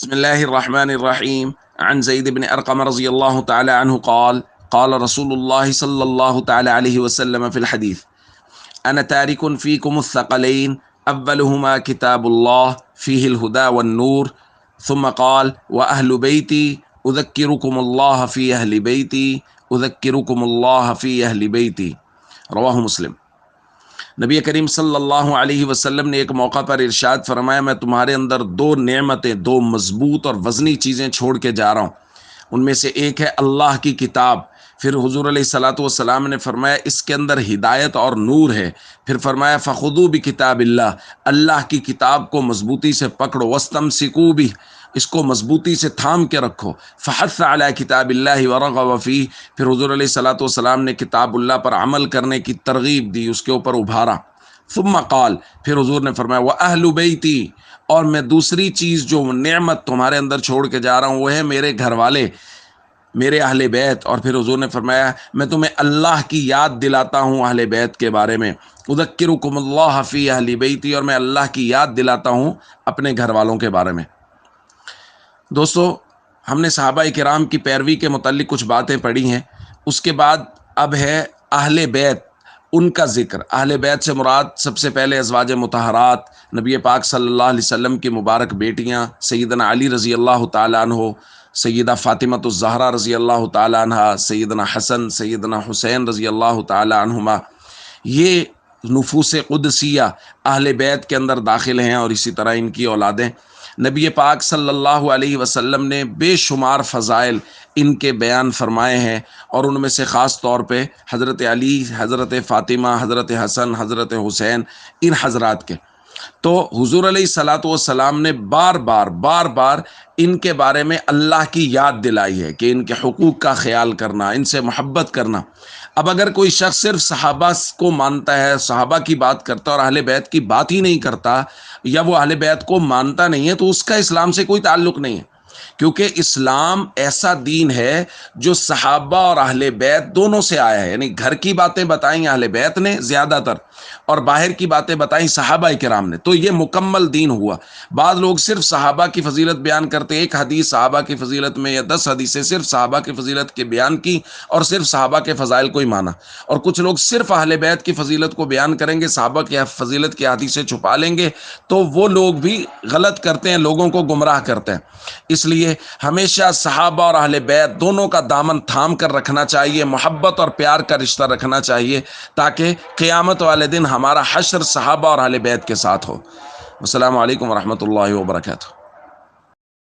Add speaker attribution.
Speaker 1: بسم الله الرحمن الرحيم عن زيد بن أرقم رضي الله تعالى عنه قال قال رسول الله صلى الله تعالى عليه وسلم في الحديث أنا تارك فيكم الثقلين أولهما كتاب الله فيه الهدى والنور ثم قال وأهل بيتي أذكركم الله في أهل بيتي أذكركم الله في أهل بيتي رواه مسلم۔ نبی کریم صلی اللہ علیہ وسلم نے ایک موقع پر ارشاد فرمایا، میں تمہارے اندر دو نعمتیں، دو مضبوط اور وزنی چیزیں چھوڑ کے جا رہا ہوں، ان میں سے ایک ہے اللہ کی کتاب۔ پھر حضور علیہ الصلاۃ والسلام نے فرمایا اس کے اندر ہدایت اور نور ہے۔ پھر فرمایا فخذوا بکتاب اللہ، اللہ کی کتاب کو مضبوطی سے پکڑو، واستمسکوا بہ، اس کو مضبوطی سے تھام کے رکھو۔ فحث علی کتاب اللہ ورغب فیہ، پھر حضور علیہ الصلاۃ والسلام نے کتاب اللہ پر عمل کرنے کی ترغیب دی، اس کے اوپر ابھارا۔ ثم قال، پھر حضور نے فرمایا واہل بیتی، اور میں دوسری چیز جو نعمت تمہارے اندر چھوڑ کے جا رہا ہوں وہ ہے میرے گھر والے، میرے اہل بیت۔ اور پھر حضور نے فرمایا میں تمہیں اللہ کی یاد دلاتا ہوں اہل بیت کے بارے میں، اذکرکم اللہ فی اہل بیتی، اور میں اللہ کی یاد دلاتا ہوں اپنے گھر والوں کے بارے میں۔ دوستو، ہم نے صحابہ کرام کی پیروی کے متعلق کچھ باتیں پڑھی ہیں، اس کے بعد اب ہے اہل بیت، ان کا ذکر۔ اہل بیت سے مراد سب سے پہلے ازواج مطہرات، نبی پاک صلی اللہ علیہ وسلم کی مبارک بیٹیاں، سیدنا علی رضی اللہ تعالیٰ عنہ، سیدہ فاطمۃ الزہرا رضی اللہ تعالیٰ عنہ، سیدنا حسن، سیدنا حسین رضی اللہ تعالیٰ عنہما، یہ نفوس قدسیہ اہل بیت کے اندر داخل ہیں، اور اسی طرح ان کی اولادیں۔ نبی پاک صلی اللہ علیہ وسلم نے بے شمار فضائل ان کے بیان فرمائے ہیں، اور ان میں سے خاص طور پہ حضرت علی، حضرت فاطمہ، حضرت حسن، حضرت حسین، ان حضرات کے۔ تو حضور علیہ الصلاۃ والسلام نے بار بار ان کے بارے میں اللہ کی یاد دلائی ہے کہ ان کے حقوق کا خیال کرنا، ان سے محبت کرنا۔ اب اگر کوئی شخص صرف صحابہ کو مانتا ہے، صحابہ کی بات کرتا ہے اور اہل بیت کی بات ہی نہیں کرتا، یا وہ اہل بیت کو مانتا نہیں ہے، تو اس کا اسلام سے کوئی تعلق نہیں ہے، کیونکہ اسلام ایسا دین ہے جو صحابہ اور اہل بیت دونوں سے آیا ہے۔ یعنی گھر کی باتیں بتائیں اہل بیت نے زیادہ تر، اور باہر کی باتیں بتائیں صحابہ کرام نے، تو یہ مکمل دین ہوا۔ بعض لوگ صرف صحابہ کی فضیلت بیان کرتے، ایک حدیث صحابہ کی فضیلت میں یا 10 حدیثیں صرف صحابہ کی فضیلت کے بیان کی اور صرف صحابہ کے فضائل کو ہی مانا، اور کچھ لوگ صرف اہل بیت کی فضیلت کو بیان کریں گے، صحابہ کی فضیلت کی حدیثیں چھپا لیں گے، تو وہ لوگ بھی غلط کرتے ہیں، لوگوں کو گمراہ کرتے ہیں۔ اس لیے ہمیشہ صحابہ اور اہل بیت دونوں کا دامن تھام کر رکھنا چاہیے، محبت اور پیار کا رشتہ رکھنا چاہیے، تاکہ قیامت والے دن ہمارا حشر صحابہ اور اہل بیت کے ساتھ ہو۔ السلام علیکم ورحمۃ اللہ وبرکاتہ۔